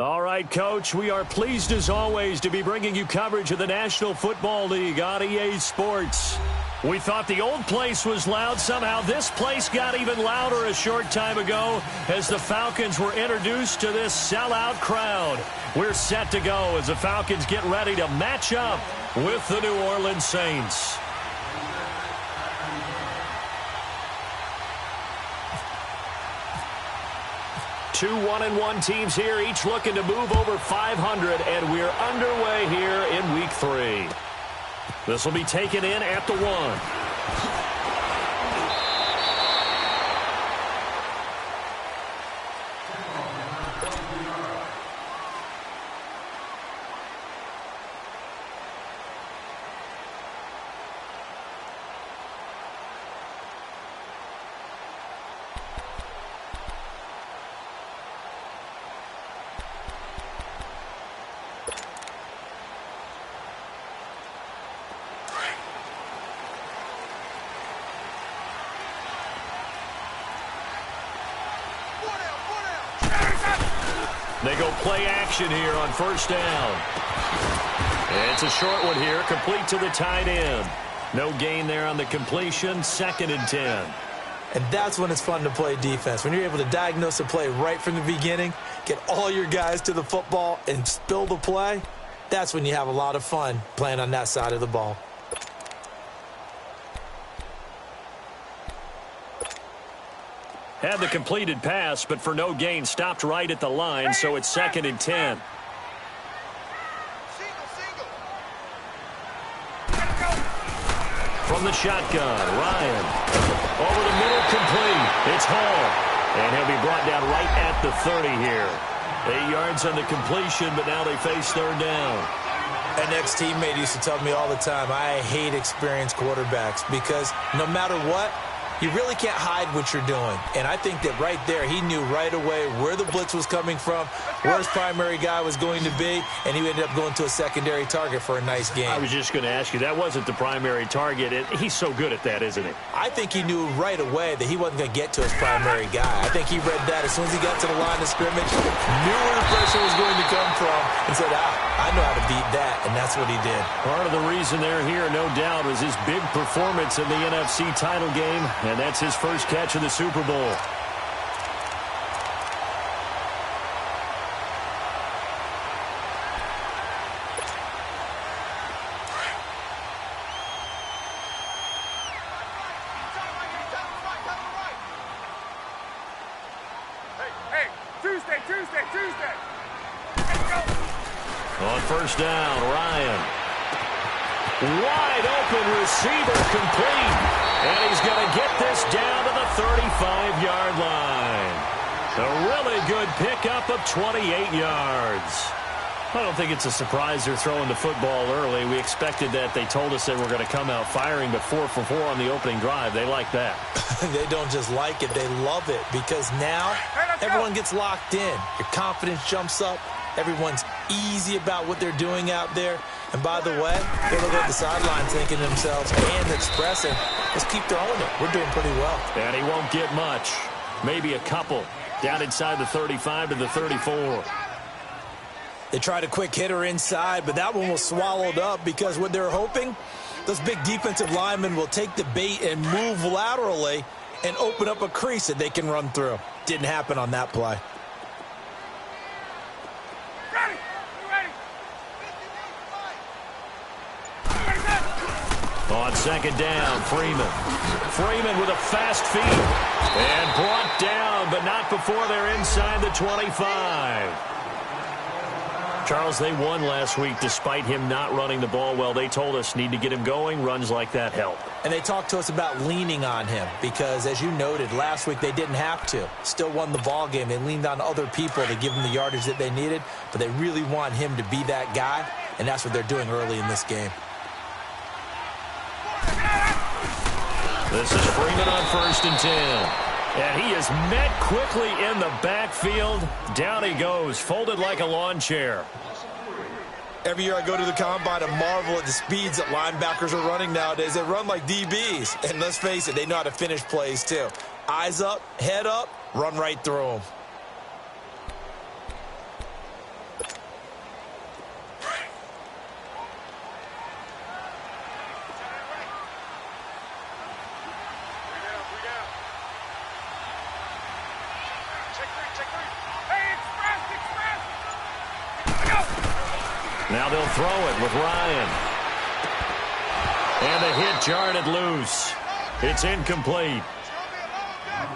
All right, Coach, we are pleased as always to be bringing you coverage of the National Football League on EA Sports. We thought the old place was loud. Somehow this place got even louder a short time ago as the Falcons were introduced to this sellout crowd. We're set to go as the Falcons get ready to match up with the New Orleans Saints. Two 1-1 teams here, each looking to move over 500, and we're underway here in Week 3. This will be taken in at the 1. They go play action here on first down. It's a short one here, complete to the tight end. No gain there on the completion, 2nd and 10. And that's when it's fun to play defense. When you're able to diagnose a play right from the beginning, get all your guys to the football, and spill the play, that's when you have a lot of fun playing on that side of the ball. Had the completed pass, but for no gain, stopped right at the line, so it's 2nd and 10. From the shotgun, Ryan. Over the middle, complete. It's Hall. And he'll be brought down right at the 30 here. 8 yards on the completion, but now they face 3rd down. An ex-teammate used to tell me all the time, I hate experienced quarterbacks because no matter what, you really can't hide what you're doing. And I think that right there, he knew right away where the blitz was coming from, where his primary guy was going to be, and he ended up going to a secondary target for a nice game. I was just going to ask you, that wasn't the primary target. He's so good at that, isn't he? I think he knew right away that he wasn't going to get to his primary guy. I think he read that as soon as he got to the line of scrimmage, knew where the pressure was going to come from, and said, I know how to beat that, and that's what he did. Part of the reason they're here, no doubt, was his big performance in the NFC title game, and that's his first catch of the Super Bowl. Tuesday. On first down, Ryan. Wide open receiver, complete. And he's going to get this down to the 35-yard line. A really good pickup of 28 yards. I don't think it's a surprise they're throwing the football early. We expected that. They told us they were going to come out firing, but 4 for 4 on the opening drive. They like that. They don't just like it, they love it, because now everyone gets locked in. Your confidence jumps up. Everyone's easy about what they're doing out there. And by the way, they look at the sideline thinking to themselves and expressing, let's keep throwing it. We're doing pretty well. And he won't get much. Maybe a couple. Down inside the 35 to the 34. They tried a quick hitter inside, but that one was swallowed up because what they're hoping, those big defensive linemen will take the bait and move laterally and open up a crease that they can run through. Didn't happen on that play. On second down, Freeman. Freeman with a fast feet. And brought down, but not before they're inside the 25. Charles, they won last week despite him not running the ball well. They told us need to get him going. Runs like that help. And they talked to us about leaning on him because, as you noted, last week they didn't have to. Still won the ball game. They leaned on other people to give them the yardage that they needed, but they really want him to be that guy, and that's what they're doing early in this game. This is Freeman on 1st and 10. And he is met quickly in the backfield. Down he goes, folded like a lawn chair. Every year I go to the combine and marvel at the speeds that linebackers are running nowadays. They run like DBs. And let's face it, they know how to finish plays too. Eyes up, head up, run right through them. Now they'll throw it with Ryan. And the hit jarred it loose. It's incomplete.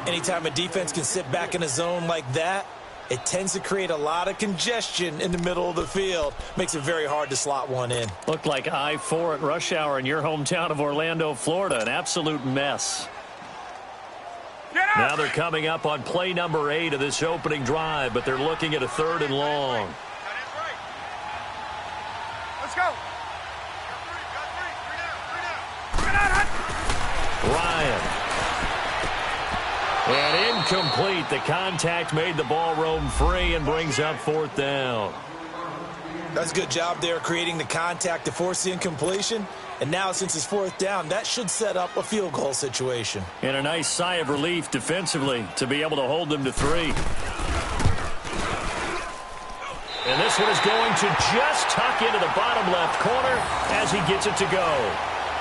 Anytime a defense can sit back in a zone like that, it tends to create a lot of congestion in the middle of the field. Makes it very hard to slot one in. Looked like I-4 at rush hour in your hometown of Orlando, Florida. An absolute mess. Now they're coming up on play number 8 of this opening drive, but they're looking at a 3rd and long. Let's go. Ryan. And incomplete. The contact made the ball roam free and brings up 4th down. That's a good job there creating the contact to force the incompletion. And now since it's 4th down, that should set up a field goal situation. And a nice sigh of relief defensively to be able to hold them to 3. And this one is going to just tuck into the bottom left corner as he gets it to go.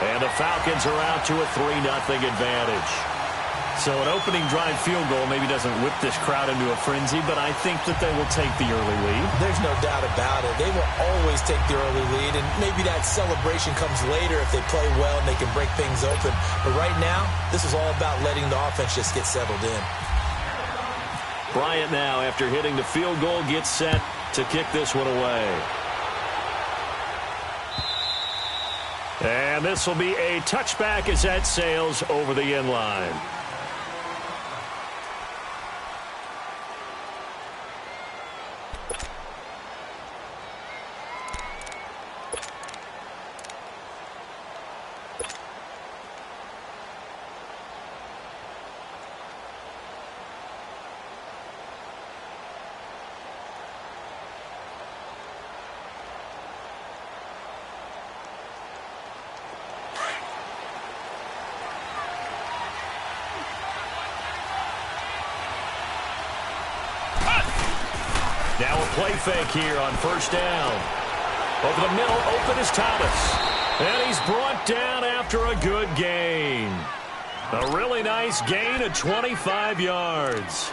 And the Falcons are out to a 3-0 advantage. So an opening drive field goal maybe doesn't whip this crowd into a frenzy, but I think that they will take the early lead. There's no doubt about it. They will always take the early lead, and maybe that celebration comes later if they play well and they can break things open. But right now, this is all about letting the offense just get settled in. Bryant now, after hitting the field goal, gets set to kick this one away. And this will be a touchback as that sails over the end line. Now a play fake here on 1st down. Over the middle, open is Thomas. And he's brought down after a good gain. A really nice gain of 25 yards.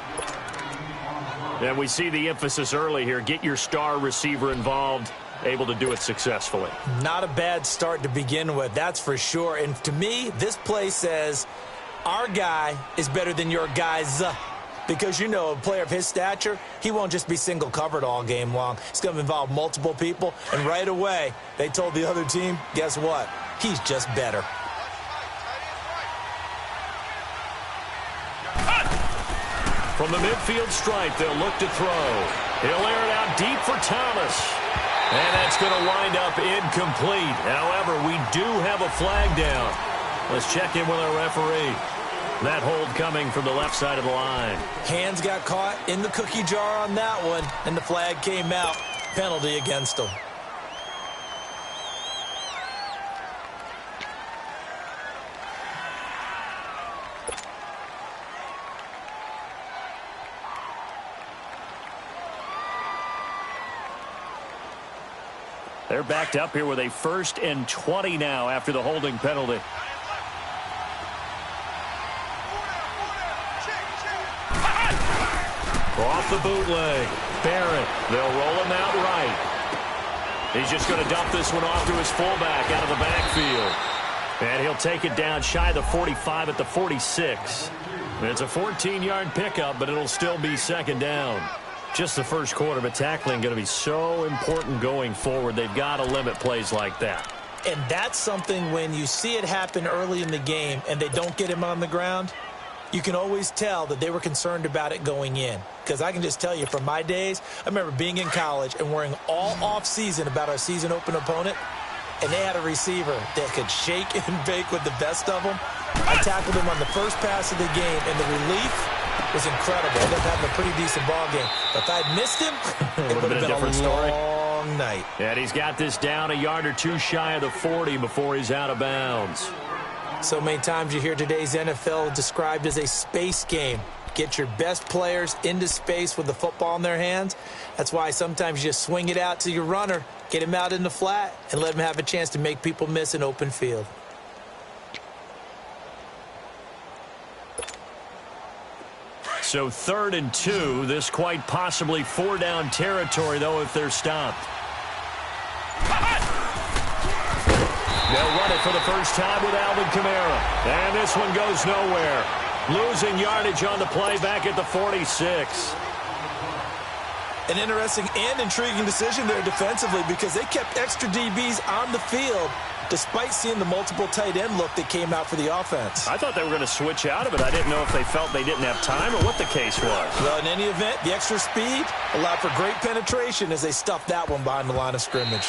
And we see the emphasis early here. Get your star receiver involved, able to do it successfully. Not a bad start to begin with, that's for sure. And to me, this play says our guy is better than your guys. Because, you know, a player of his stature, he won't just be single covered all game long. It's going to involve multiple people. And right away, they told the other team, guess what? He's just better. From the midfield stripe, they'll look to throw. He'll air it out deep for Thomas. And that's going to wind up incomplete. However, we do have a flag down. Let's check in with our referee. That hold coming from the left side of the line. Hands got caught in the cookie jar on that one, and the flag came out. Penalty against him. They're backed up here with a 1st and 20 now after the holding penalty. Off the bootleg. Barrett. They'll roll him out right. He's just going to dump this one off to his fullback out of the backfield. And he'll take it down shy of the 45 at the 46. It's a 14-yard pickup, but it'll still be 2nd down. Just the first quarter, but tackling going to be so important going forward. They've got to limit plays like that. And that's something when you see it happen early in the game and they don't get him on the ground, you can always tell that they were concerned about it going in. Because I can just tell you from my days, I remember being in college and worrying all off-season about our season open opponent, and they had a receiver that could shake and bake with the best of them. I tackled him on the first pass of the game, and the relief was incredible. I ended up having a pretty decent ball game. But if I'd missed him, it would have been a different story. Long night. And he's got this down a yard or two shy of the 40 before he's out of bounds. So many times you hear today's NFL described as a space game. Get your best players into space with the football in their hands. That's why sometimes you just swing it out to your runner, get him out in the flat, and let him have a chance to make people miss an open field. So 3rd and 2. This quite possibly 4-down territory, though, if they're stopped. They'll run it for the first time with Alvin Kamara. And this one goes nowhere. Losing yardage on the play back at the 46. An interesting and intriguing decision there defensively because they kept extra DBs on the field despite seeing the multiple tight end look that came out for the offense. I thought they were going to switch out of it. I didn't know if they felt they didn't have time or what the case was. Well, in any event, the extra speed allowed for great penetration as they stuffed that one behind the line of scrimmage.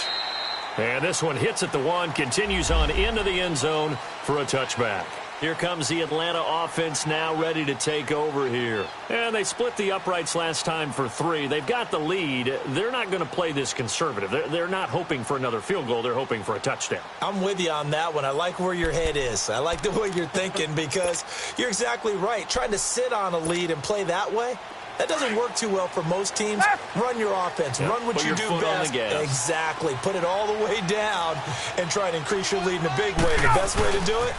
And this one hits at the 1, continues on into the end zone for a touchback. Here comes the Atlanta offense now ready to take over here. And they split the uprights last time for 3. They've got the lead. They're not going to play this conservative. They're not hoping for another field goal. They're hoping for a touchdown. I'm with you on that one. I like where your head is. I like the way you're thinking because you're exactly right. Trying to sit on a lead and play that way, that doesn't work too well for most teams. Run your offense. Yep. Run what Put you your do foot best. on the gas. Exactly. Put it all the way down and try and increase your lead in a big way. The best way to do it,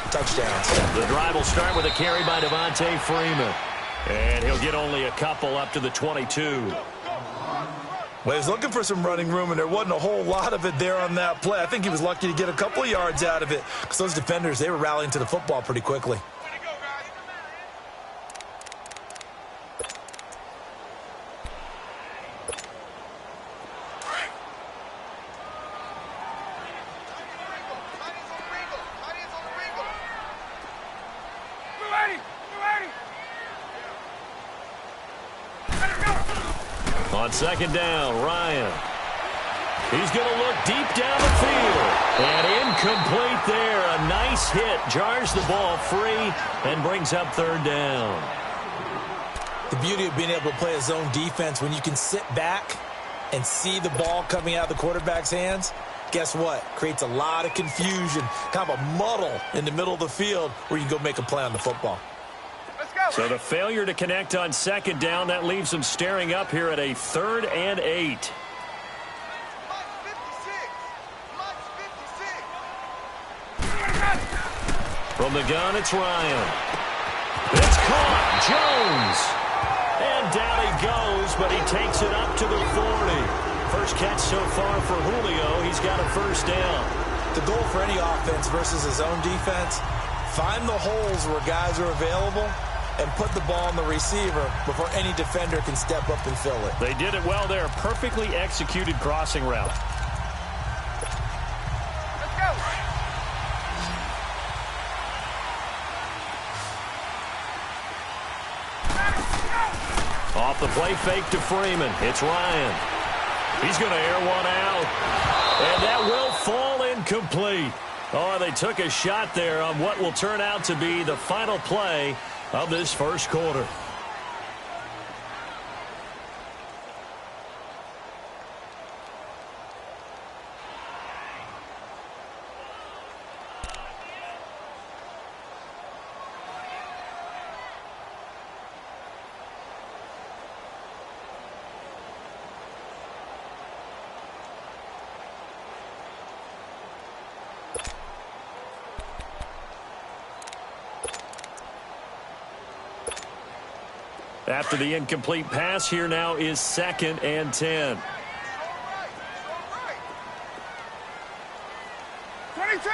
touchdowns. The drive will start with a carry by Devontae Freeman. And he'll get only a couple up to the 22. Well, he was looking for some running room, and there wasn't a whole lot of it there on that play. I think he was lucky to get a couple of yards out of it because those defenders, they were rallying to the football pretty quickly. On 2nd down, Ryan. He's going to look deep down the field. And incomplete there. A nice hit. Jars the ball free and brings up 3rd down. The beauty of being able to play a zone defense when you can sit back and see the ball coming out of the quarterback's hands, guess what? Creates a lot of confusion, kind of a muddle in the middle of the field where you can go make a play on the football. So the failure to connect on 2nd down, that leaves them staring up here at a 3rd and 8. From the gun, it's Ryan. It's caught. Jones. And down he goes, but he takes it up to the 40. First catch so far for Julio. He's got a 1st down. The goal for any offense versus his own defense, find the holes where guys are available and put the ball on the receiver before any defender can step up and fill it. They did it well there. Perfectly executed crossing route. Let's go. Off the play fake to Freeman. It's Ryan. He's going to air one out. And that will fall incomplete. Oh, they took a shot there on what will turn out to be the final play of this 1st quarter. After the incomplete pass, here now is 2nd and 10. 22.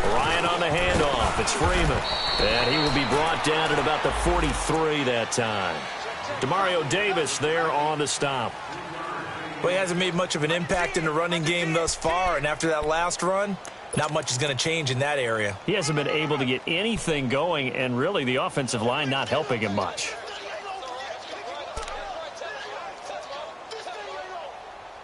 Ryan on the handoff. It's Freeman. And he will be brought down at about the 43 that time. Demario Davis there on the stop. Well, he hasn't made much of an impact in the running game thus far, and after that last run, not much is going to change in that area. He hasn't been able to get anything going, and really the offensive line not helping him much.